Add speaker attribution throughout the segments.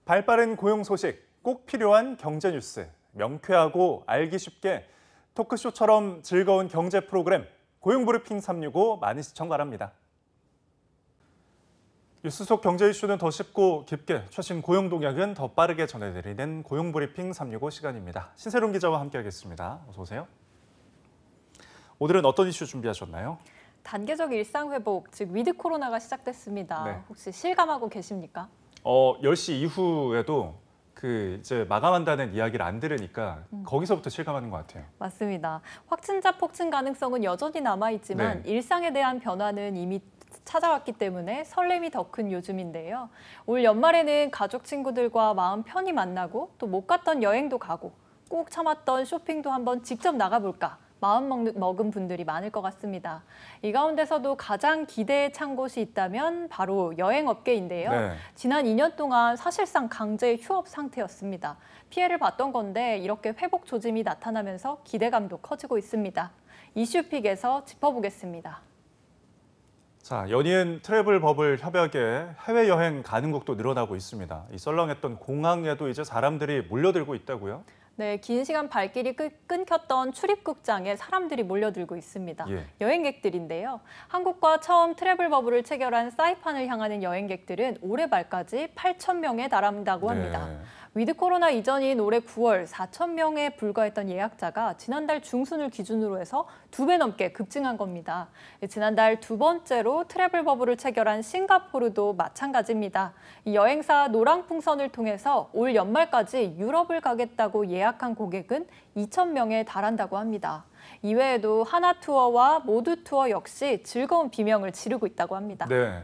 Speaker 1: 발빠른 고용 소식, 꼭 필요한 경제 뉴스, 명쾌하고 알기 쉽게 토크쇼처럼 즐거운 경제 프로그램 고용브리핑 365 많은 시청 바랍니다. 뉴스 속 경제 이슈는 더 쉽고 깊게, 최신 고용 동향은 더 빠르게 전해드리는 고용브리핑 365 시간입니다. 신세롬 기자와 함께하겠습니다. 어서 오세요. 오늘은 어떤 이슈 준비하셨나요?
Speaker 2: 단계적 일상 회복, 즉 위드 코로나가 시작됐습니다.
Speaker 1: 네.
Speaker 2: 혹시 실감하고 계십니까?
Speaker 1: 10시 이후에도 이제 마감한다는 이야기를 안 들으니까 거기서부터 실감하는 것 같아요.
Speaker 2: 맞습니다. 확진자 폭증 가능성은 여전히 남아있지만
Speaker 1: 네.
Speaker 2: 일상에 대한 변화는 이미 찾아왔기 때문에 설렘이 더 큰 요즘인데요. 올 연말에는 가족 친구들과 마음 편히 만나고 또 못 갔던 여행도 가고 꼭 참았던 쇼핑도 한번 직접 나가볼까 마음 먹은 분들이 많을 것 같습니다. 이 가운데서도 가장 기대에 찬 곳이 있다면 바로 여행업계인데요.
Speaker 1: 네.
Speaker 2: 지난 2년 동안 사실상 강제 휴업 상태였습니다. 피해를 봤던 건데 이렇게 회복 조짐이 나타나면서 기대감도 커지고 있습니다. 이슈픽에서 짚어보겠습니다.
Speaker 1: 자, 연이은 트래블 버블 협약에 해외여행 가능국도 늘어나고 있습니다. 이 썰렁했던 공항에도 이제 사람들이 몰려들고 있다고요?
Speaker 2: 네, 긴 시간 발길이 끊겼던 출입국장에 사람들이 몰려들고 있습니다.
Speaker 1: 예.
Speaker 2: 여행객들인데요. 한국과 처음 트래블 버블을 체결한 사이판을 향하는 여행객들은 올해 말까지 8천 명에 달한다고 합니다.
Speaker 1: 네.
Speaker 2: 위드 코로나 이전인 올해 9월 4천 명에 불과했던 예약자가 지난달 중순을 기준으로 해서 2배 넘게 급증한 겁니다. 지난달 두 번째로 트래블 버블을 체결한 싱가포르도 마찬가지입니다. 이 여행사 노랑풍선을 통해서 올 연말까지 유럽을 가겠다고 예약한 고객은 2천 명에 달한다고 합니다. 이외에도 하나투어와 모두투어 역시 즐거운 비명을 지르고 있다고 합니다.
Speaker 1: 네.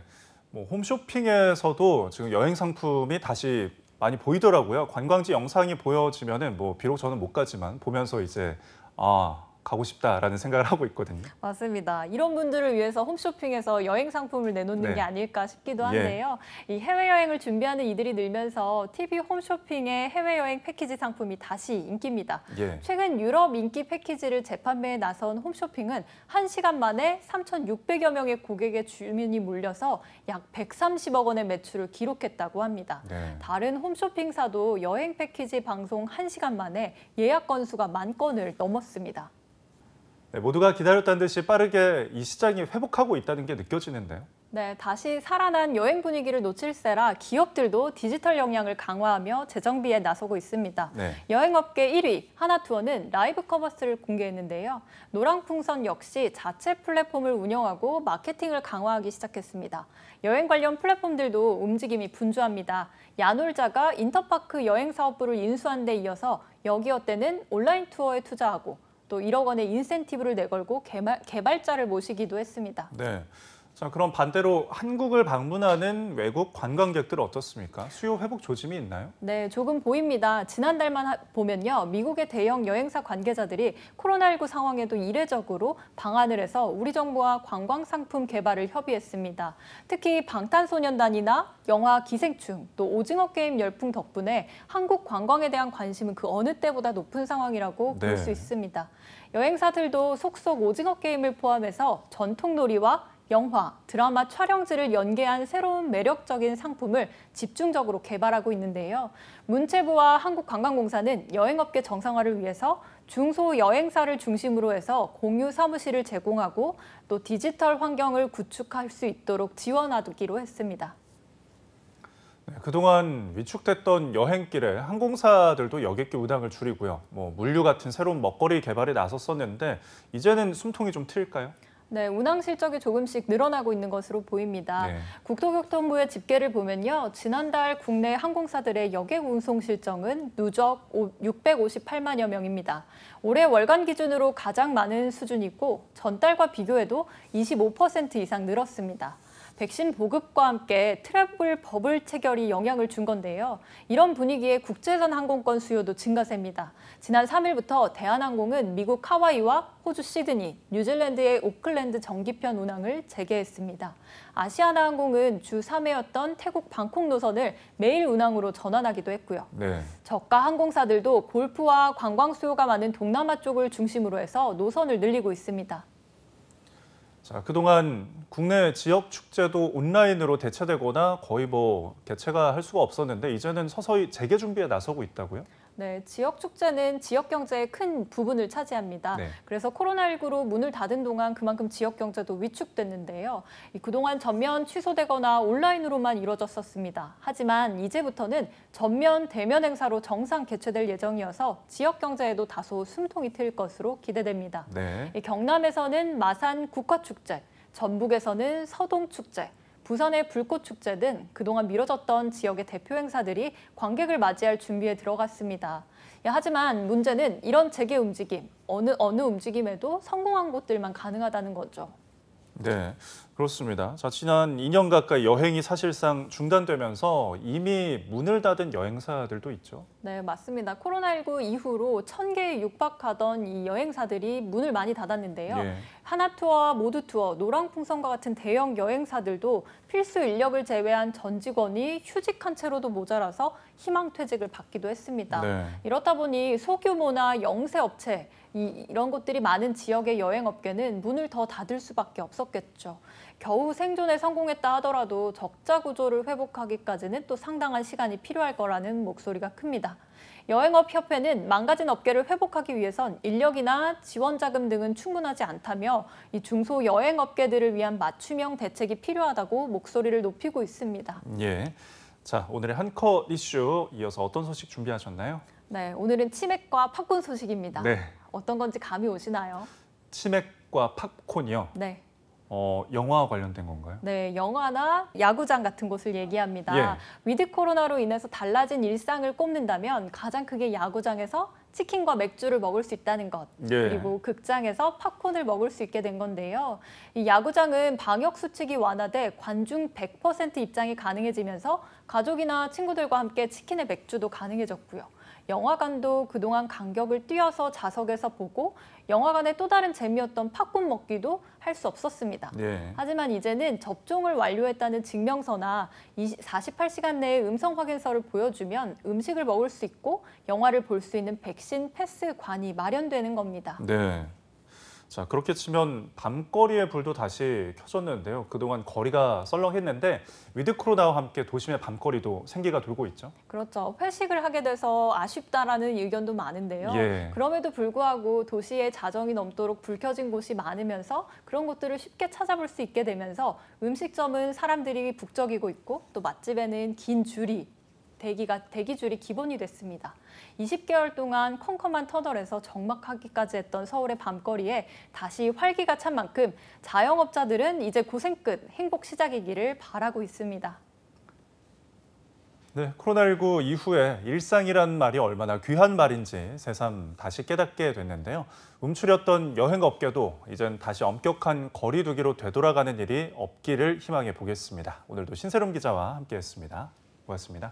Speaker 1: 홈쇼핑에서도 지금 여행 상품이 다시 많이 보이더라고요. 관광지 영상이 보여지면은 비록 저는 못 가지만 보면서 이제 가고 싶다라는 생각을 하고 있거든요.
Speaker 2: 맞습니다. 이런 분들을 위해서 홈쇼핑에서 여행 상품을 내놓는
Speaker 1: 네.
Speaker 2: 게 아닐까 싶기도 한데요. 이 해외여행을 준비하는 이들이 늘면서 TV 홈쇼핑의 해외여행 패키지 상품이 다시 인기입니다.
Speaker 1: 예.
Speaker 2: 최근 유럽 인기 패키지를 재판매에 나선 홈쇼핑은 1시간 만에 3,600여 명의 고객의 주문이 몰려서 약 130억 원의 매출을 기록했다고 합니다.
Speaker 1: 네.
Speaker 2: 다른 홈쇼핑사도 여행 패키지 방송 1시간 만에 예약 건수가 10,000건을 넘었습니다.
Speaker 1: 네, 모두가 기다렸다는 듯이 빠르게 이 시장이 회복하고 있다는 게 느껴지는데요.
Speaker 2: 네, 다시 살아난 여행 분위기를 놓칠세라 기업들도 디지털 역량을 강화하며 재정비에 나서고 있습니다.
Speaker 1: 네.
Speaker 2: 여행업계 1위 하나투어는 라이브 커머스를 공개했는데요. 노랑풍선 역시 자체 플랫폼을 운영하고 마케팅을 강화하기 시작했습니다. 여행 관련 플랫폼들도 움직임이 분주합니다. 야놀자가 인터파크 여행사업부를 인수한 데 이어서 여기어때는 온라인 투어에 투자하고 또 1억 원의 인센티브를 내걸고 개발자를 모시기도 했습니다.
Speaker 1: 네. 자, 그럼 반대로 한국을 방문하는 외국 관광객들은 어떻습니까? 수요 회복 조짐이 있나요?
Speaker 2: 네, 조금 보입니다. 지난달만 보면요. 미국의 대형 여행사 관계자들이 코로나19 상황에도 이례적으로 방한을 해서 우리 정부와 관광 상품 개발을 협의했습니다. 특히 방탄소년단이나 영화 기생충, 또 오징어 게임 열풍 덕분에 한국 관광에 대한 관심은 그 어느 때보다 높은 상황이라고 볼 수 있습니다. 여행사들도 속속 오징어 게임을 포함해서 전통놀이와 영화, 드라마 촬영지를 연계한 새로운 매력적인 상품을 집중적으로 개발하고 있는데요. 문체부와 한국관광공사는 여행업계 정상화를 위해서 중소여행사를 중심으로 해서 공유 사무실을 제공하고 또 디지털 환경을 구축할 수 있도록 지원하기로 했습니다.
Speaker 1: 네, 그동안 위축됐던 여행길에 항공사들도 여객기 운항을 줄이고요. 물류 같은 새로운 먹거리 개발에 나섰었는데 이제는 숨통이 좀 트일까요?
Speaker 2: 네, 운항 실적이 조금씩 늘어나고 있는 것으로 보입니다.
Speaker 1: 네.
Speaker 2: 국토교통부의 집계를 보면요. 지난달 국내 항공사들의 여객 운송 실적은 누적 658만여 명입니다. 올해 월간 기준으로 가장 많은 수준이고 전달과 비교해도 25% 이상 늘었습니다. 백신 보급과 함께 트래블 버블 체결이 영향을 준 건데요. 이런 분위기에 국제선 항공권 수요도 증가세입니다. 지난 3일부터 대한항공은 미국 하와이와 호주 시드니, 뉴질랜드의 오클랜드 정기편 운항을 재개했습니다. 아시아나항공은 주 3회였던 태국 방콕 노선을 매일 운항으로 전환하기도 했고요.
Speaker 1: 네.
Speaker 2: 저가 항공사들도 골프와 관광 수요가 많은 동남아 쪽을 중심으로 해서 노선을 늘리고 있습니다.
Speaker 1: 자, 그동안 국내 지역 축제도 온라인으로 대체되거나 거의 개최가 할 수가 없었는데 이제는 서서히 재개 준비에 나서고 있다고요?
Speaker 2: 네, 지역 축제는 지역 경제의 큰 부분을 차지합니다.
Speaker 1: 네.
Speaker 2: 그래서 코로나19로 문을 닫은 동안 그만큼 지역 경제도 위축됐는데요. 그동안 전면 취소되거나 온라인으로만 이루어졌었습니다. 하지만 이제부터는 전면 대면 행사로 정상 개최될 예정이어서 지역 경제에도 다소 숨통이 트일 것으로 기대됩니다.
Speaker 1: 네.
Speaker 2: 경남에서는 마산 국화축제, 전북에서는 서동축제, 부산의 불꽃축제 등 그동안 미뤄졌던 지역의 대표 행사들이 관객을 맞이할 준비에 들어갔습니다. 하지만 문제는 이런 재개 움직임, 어느 움직임에도 성공한 곳들만 가능하다는 거죠.
Speaker 1: 네, 그렇습니다. 자, 지난 2년 가까이 여행이 사실상 중단되면서 이미 문을 닫은 여행사들도 있죠.
Speaker 2: 네, 맞습니다. 코로나19 이후로 1,000개에 육박하던 이 여행사들이 문을 많이 닫았는데요.
Speaker 1: 예.
Speaker 2: 하나투어와 모두투어, 노랑풍선과 같은 대형 여행사들도 필수 인력을 제외한 전 직원이 휴직한 채로도 모자라서 희망퇴직을 받기도 했습니다.
Speaker 1: 네.
Speaker 2: 이렇다 보니 소규모나 영세업체, 이런 것들이 많은 지역의 여행업계는 문을 더 닫을 수밖에 없었겠죠. 겨우 생존에 성공했다 하더라도 적자 구조를 회복하기까지는 또 상당한 시간이 필요할 거라는 목소리가 큽니다. 여행업협회는 망가진 업계를 회복하기 위해선 인력이나 지원 자금 등은 충분하지 않다며 이 중소 여행업계들을 위한 맞춤형 대책이 필요하다고 목소리를 높이고 있습니다.
Speaker 1: 예. 자, 오늘의 한 컷 이슈 이어서 어떤 소식 준비하셨나요?
Speaker 2: 네, 오늘은 치맥과 팝콘 소식입니다.
Speaker 1: 네.
Speaker 2: 어떤 건지 감이 오시나요?
Speaker 1: 치맥과 팝콘이요.
Speaker 2: 네.
Speaker 1: 영화와 관련된 건가요?
Speaker 2: 네, 영화나 야구장 같은 곳을 얘기합니다.
Speaker 1: 예.
Speaker 2: 위드 코로나로 인해서 달라진 일상을 꼽는다면 가장 크게 야구장에서 치킨과 맥주를 먹을 수 있다는 것,
Speaker 1: 예.
Speaker 2: 그리고 극장에서 팝콘을 먹을 수 있게 된 건데요. 이 야구장은 방역 수칙이 완화돼 관중 100% 입장이 가능해지면서 가족이나 친구들과 함께 치킨에 맥주도 가능해졌고요. 영화관도 그동안 간격을 뛰어서 좌석에서 보고 영화관의 또 다른 재미였던 팝콘 먹기도 할 수 없었습니다.
Speaker 1: 예.
Speaker 2: 하지만 이제는 접종을 완료했다는 증명서나 48시간 내에 음성 확인서를 보여주면 음식을 먹을 수 있고 영화를 볼 수 있는 백신 패스관이 마련되는 겁니다.
Speaker 1: 네. 자, 그렇게 치면 밤거리의 불도 다시 켜졌는데요. 그동안 거리가 썰렁했는데 위드 코로나와 함께 도심의 밤거리도 생기가 돌고 있죠.
Speaker 2: 그렇죠. 회식을 하게 돼서 아쉽다라는 의견도 많은데요.
Speaker 1: 예.
Speaker 2: 그럼에도 불구하고 도시에 자정이 넘도록 불 켜진 곳이 많으면서 그런 곳들을 쉽게 찾아볼 수 있게 되면서 음식점은 사람들이 북적이고 있고 또 맛집에는 긴 줄이 대기줄이 기본이 됐습니다. 20개월 동안 컴컴한 터널에서 적막하기까지 했던 서울의 밤거리에 다시 활기가 찬 만큼 자영업자들은 이제 고생 끝 행복 시작이기를 바라고 있습니다.
Speaker 1: 네, 코로나19 이후에 일상이란 말이 얼마나 귀한 말인지 새삼 다시 깨닫게 됐는데요. 움츠렸던 여행업계도 이젠 다시 엄격한 거리 두기로 되돌아가는 일이 없기를 희망해 보겠습니다. 오늘도 신세롬 기자와 함께했습니다. 고맙습니다.